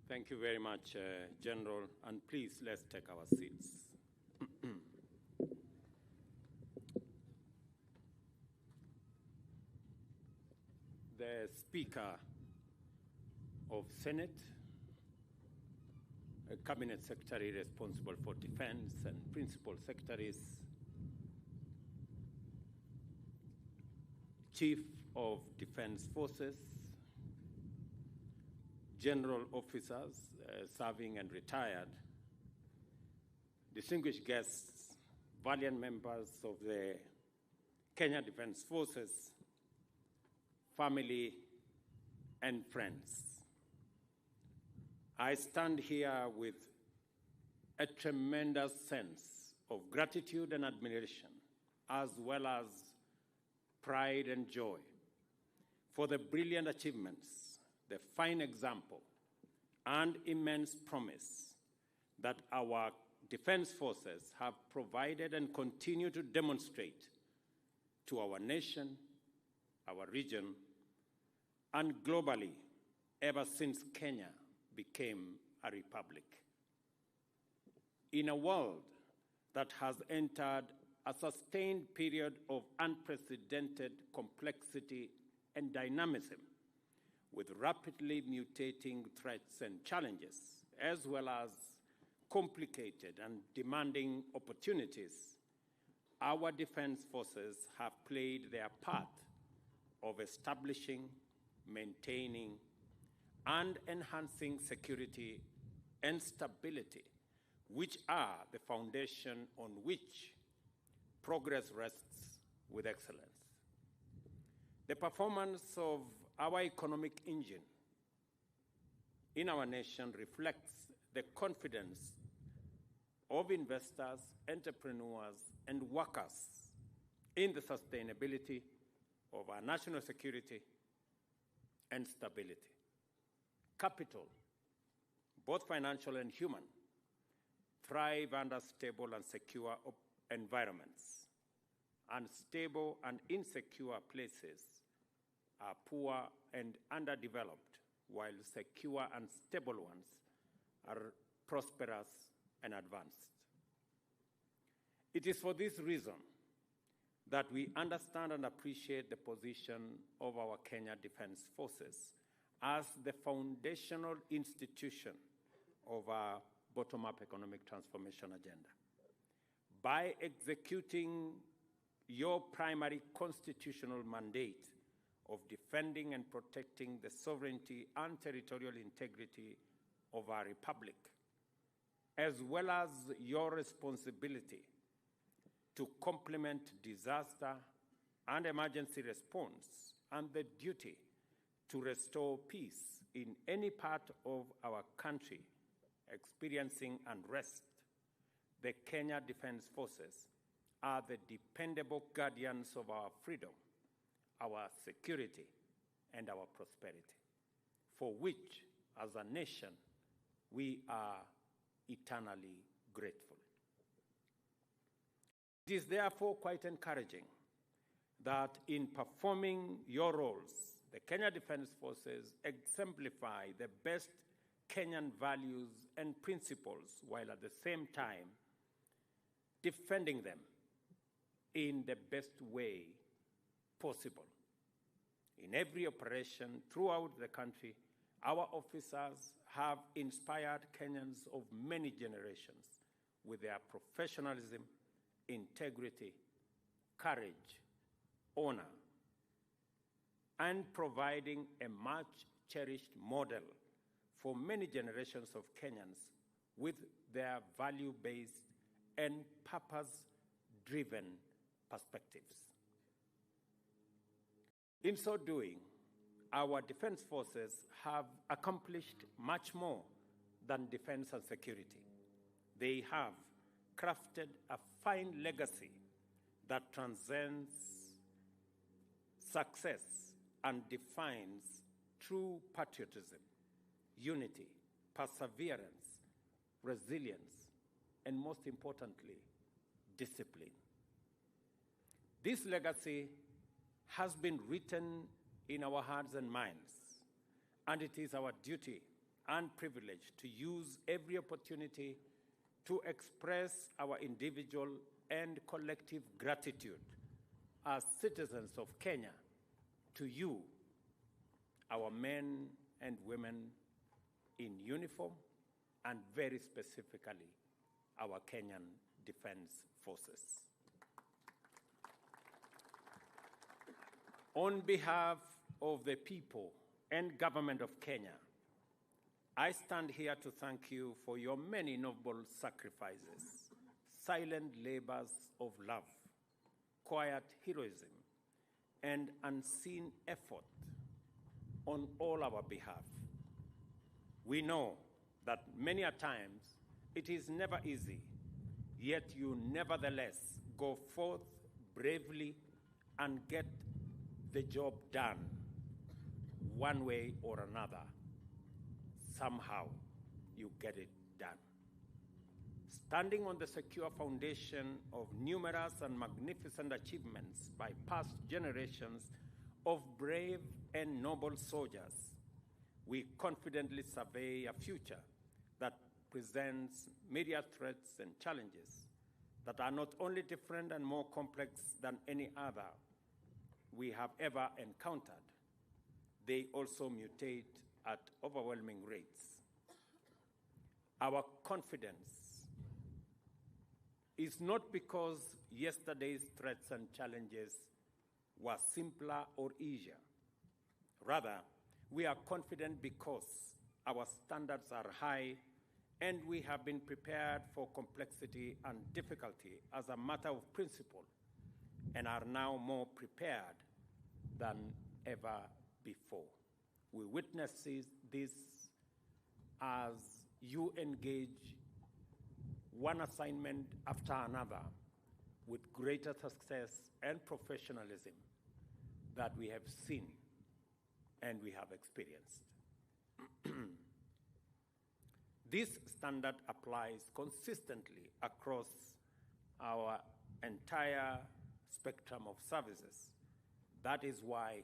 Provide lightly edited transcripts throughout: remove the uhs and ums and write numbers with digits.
Thank you very much, General, and please let's take our seats. The Speaker of Senate, a Cabinet Secretary responsible for Defense, and Principal Secretaries, Chief of Defense Forces, General Officers serving and retired, distinguished guests, valiant members of the Kenya Defense Forces, family, and friends. I stand here with a tremendous sense of gratitude and admiration, as well as pride and joy for the brilliant achievements, the fine example, and immense promise that our defense forces have provided and continue to demonstrate to our nation, our region, and globally ever since Kenya became a republic. In a world that has entered a sustained period of unprecedented complexity and dynamism, with rapidly mutating threats and challenges, as well as complicated and demanding opportunities, our defense forces have played their part of establishing, maintaining, and enhancing security and stability, which are the foundation on which progress rests with excellence. The performance of our economic engine in our nation reflects the confidence of investors, entrepreneurs, and workers in the sustainability of our national security and stability. Capital, both financial and human, thrive under stable and secure environments. Unstable and insecure places are poor and underdeveloped, while secure and stable ones are prosperous and advanced. It is for this reason that we understand and appreciate the position of our Kenya Defense Forces as the foundational institution of our bottom-up economic transformation agenda. By executing your primary constitutional mandate of defending and protecting the sovereignty and territorial integrity of our republic, as well as your responsibility to complement disaster and emergency response and the duty to restore peace in any part of our country experiencing unrest, the Kenya Defense Forces are the dependable guardians of our freedom, our security, and our prosperity, for which, as a nation, we are eternally grateful. It is therefore quite encouraging that in performing your roles, the Kenya Defense Forces exemplify the best Kenyan values and principles, while at the same time defending them in the best way possible. In every operation throughout the country, our officers have inspired Kenyans of many generations with their professionalism, integrity, courage, honor, and providing a much-cherished model for many generations of Kenyans with their value-based and purpose-driven perspectives. In so doing, our defense forces have accomplished much more than defense and security. They have crafted a fine legacy that transcends success and defines true patriotism, unity, perseverance, resilience, and most importantly, discipline. This legacy has been written in our hearts and minds, and it is our duty and privileged to use every opportunity to express our individual and collective gratitude as citizens of Kenya to you, our men and women in uniform, and very specifically, our Kenyan Defense Forces. On behalf of the people and government of Kenya, I stand here to thank you for your many noble sacrifices, silent labors of love, quiet heroism, and unseen effort on all our behalf. We know that many a times it is never easy, yet you nevertheless go forth bravely and get the job done one way or another. Somehow you get it done. Standing on the secure foundation of numerous and magnificent achievements by past generations of brave and noble soldiers, we confidently survey a future that presents myriad threats and challenges that are not only different and more complex than any other we have ever encountered, they also mutate at overwhelming rates. Our confidence is not because yesterday's threats and challenges were simpler or easier. Rather, we are confident because our standards are high and we have been prepared for complexity and difficulty as a matter of principle and are now more prepared than ever before. We witness this as you engage one assignment after another with greater success and professionalism that we have seen and we have experienced. This standard applies consistently across our entire spectrum of services. That is why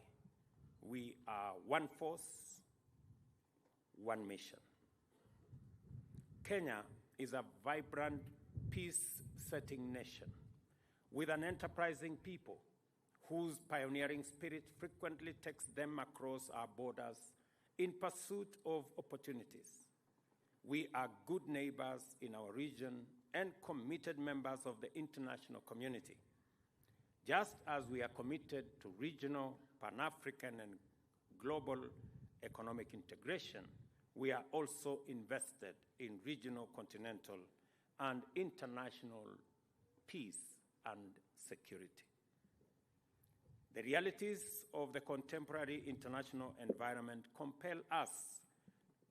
we are one force, one mission. Kenya is a vibrant, peace-setting nation with an enterprising people whose pioneering spirit frequently takes them across our borders in pursuit of opportunities. We are good neighbors in our region and committed members of the international community. Just as we are committed to regional, Pan-African, and global economic integration, we are also invested in regional, continental, and international peace and security. The realities of the contemporary international environment compel us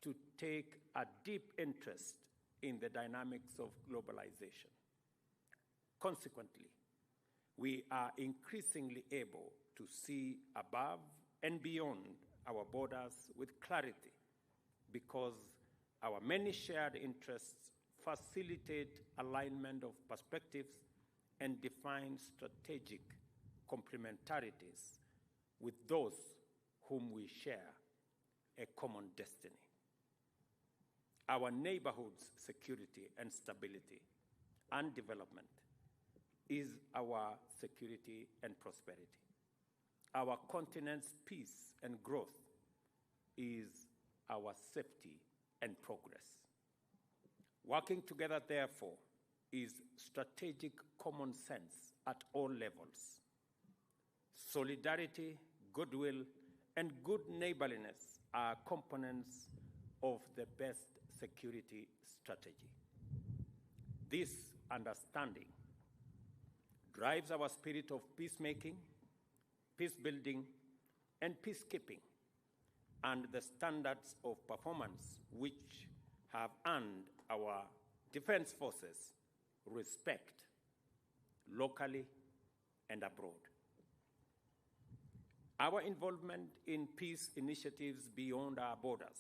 to take a deep interest in the dynamics of globalization. Consequently, we are increasingly able to see above and beyond our borders with clarity because our many shared interests facilitate alignment of perspectives and define strategic complementarities with those whom we share a common destiny. Our neighborhood's security and stability and development is our security and prosperity. Our continent's peace and growth is our safety and progress. Working together, therefore, is strategic common sense at all levels. Solidarity, goodwill, and good neighborliness are components of the best security strategy. This understanding drives our spirit of peacemaking, peace-building, and peacekeeping, and the standards of performance which have earned our defense forces respect locally and abroad. Our involvement in peace initiatives beyond our borders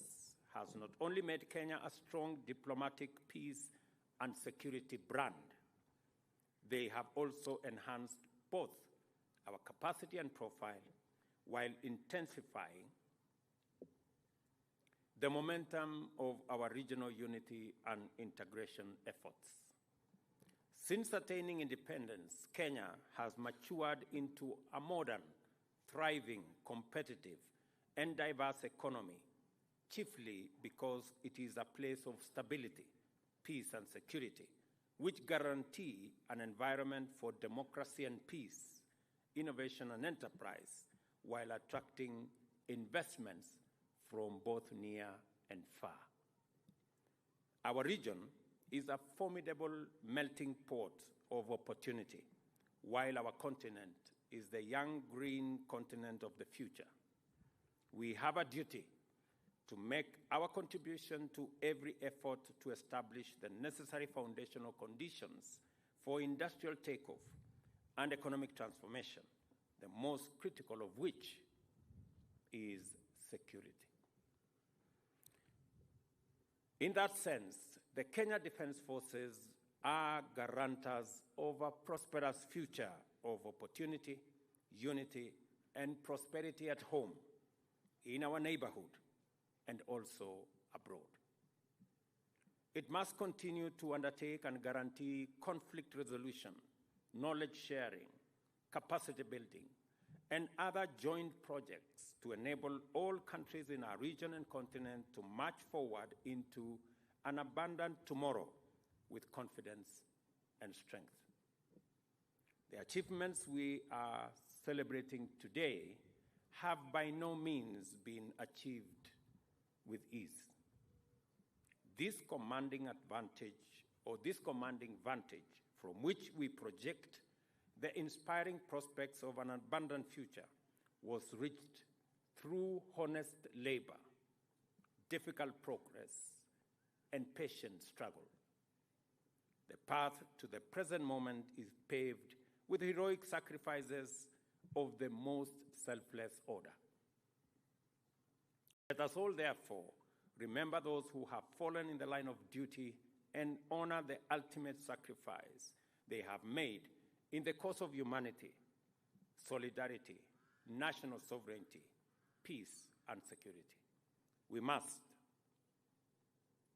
has not only made Kenya a strong diplomatic peace and security brand, they have also enhanced both our capacity and profile while intensifying the momentum of our regional unity and integration efforts. Since attaining independence, Kenya has matured into a modern, thriving, competitive, and diverse economy, chiefly because it is a place of stability, peace, and security, which guarantee an environment for democracy and peace, innovation and enterprise, while attracting investments from both near and far. Our region is a formidable melting pot of opportunity, while our continent is the young green continent of the future. We have a duty to make our contribution to every effort to establish the necessary foundational conditions for industrial takeoff and economic transformation, the most critical of which is security. In that sense, the Kenya Defence Forces are guarantors of a prosperous future of opportunity, unity, and prosperity at home, in our neighborhood, and also abroad. It must continue to undertake and guarantee conflict resolution, knowledge sharing, capacity building, and other joint projects to enable all countries in our region and continent to march forward into an abundant tomorrow with confidence and strength. The achievements we are celebrating today have by no means been achieved with ease. This commanding vantage from which we project the inspiring prospects of an abundant future was reached through honest labor, difficult progress, and patient struggle. The path to the present moment is paved with heroic sacrifices of the most selfless order. Let us all, therefore, remember those who have fallen in the line of duty and honor the ultimate sacrifice they have made in the cause of humanity, solidarity, national sovereignty, peace, and security. We must,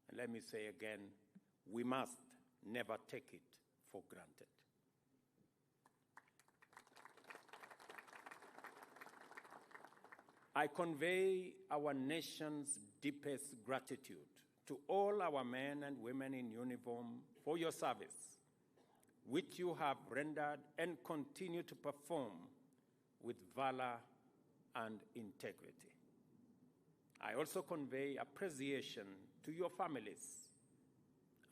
and let me say again, we must never take it for granted. I convey our nation's deepest gratitude to all our men and women in uniform for your service, which you have rendered and continue to perform with valor and integrity. I also convey appreciation to your families.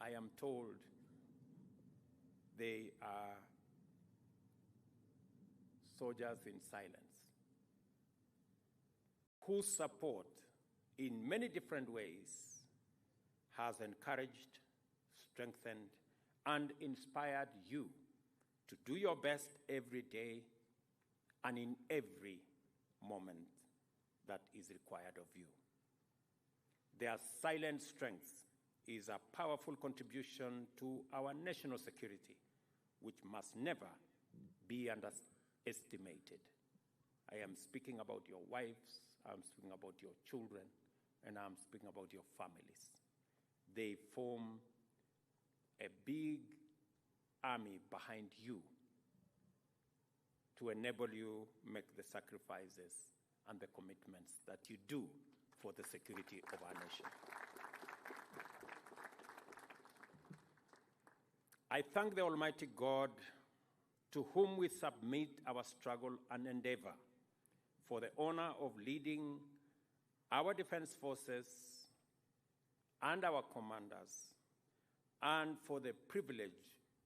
I am told they are soldiers in silence, whose support in many different ways has encouraged, strengthened, and inspired you to do your best every day and in every moment that is required of you. Their silent strength is a powerful contribution to our national security, which must never be underestimated. I am speaking about your wives, I'm speaking about your children, and I'm speaking about your families. They form a big army behind you to enable you make the sacrifices and the commitments that you do for the security of our nation. I thank the Almighty God, to whom we submit our struggle and endeavor, for the honor of leading our defense forces and our commanders, and for the privilege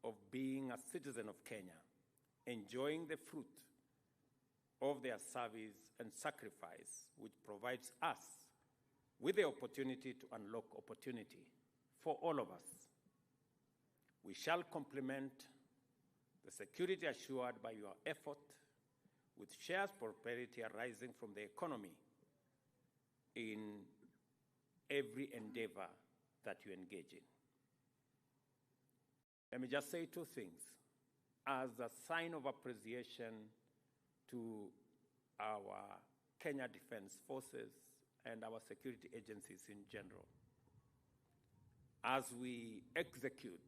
of being a citizen of Kenya, enjoying the fruit of their service and sacrifice, which provides us with the opportunity to unlock opportunity for all of us. We shall complement the security assured by your effort with shared prosperity arising from the economy in every endeavor that you engage in. Let me just say two things as a sign of appreciation to our Kenya Defence Forces and our security agencies in general. As we execute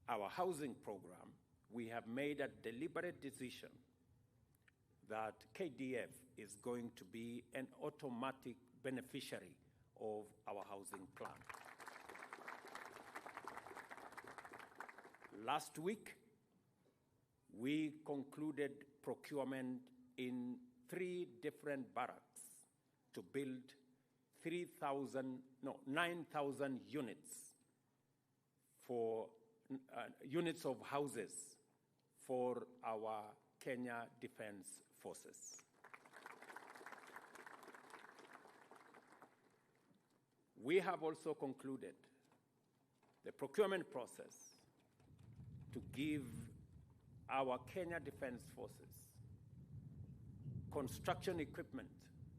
our housing program, we have made a deliberate decision that KDF is going to be an automatic beneficiary of our housing plan. Last week, we concluded procurement in 3 different barracks to build 9,000 units for units of houses for our Kenya Defense Forces. We have also concluded the procurement process to give our Kenya Defense Forces construction equipment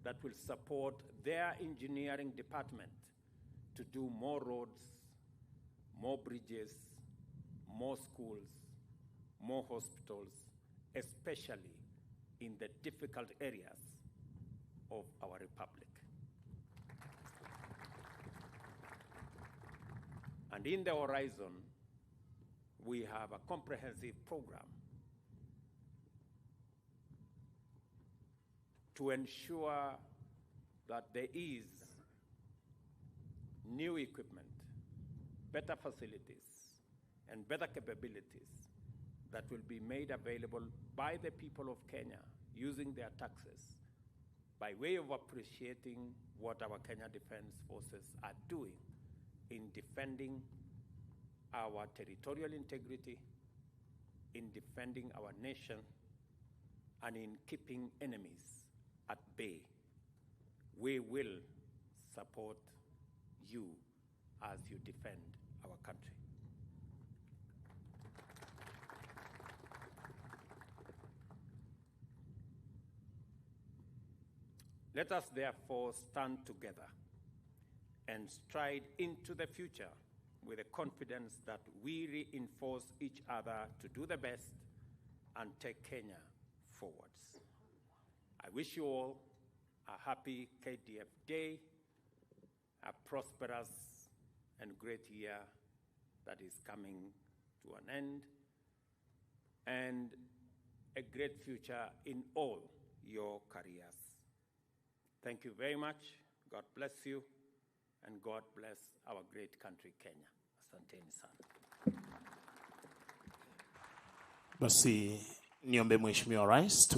that will support their engineering department to do more roads, more bridges, more schools, more hospitals, especially in the difficult areas of our republic. And in the horizon, we have a comprehensive program to ensure that there is new equipment, better facilities, and better capabilities that will be made available by the people of Kenya using their taxes by way of appreciating what our Kenya Defense Forces are doing in defending our territorial integrity, in defending our nation, and in keeping enemies at bay. We will support you as you defend our country. Let us therefore stand together and stride into the future with the confidence that we reinforce each other to do the best and take Kenya forwards. I wish you all a happy KDF Day, a prosperous and great year that is coming to an end, and a great future in all your careers. Thank you very much. God bless you, and God bless our great country, Kenya. Asanteni sana. Basi niombe Mheshimiwa Rais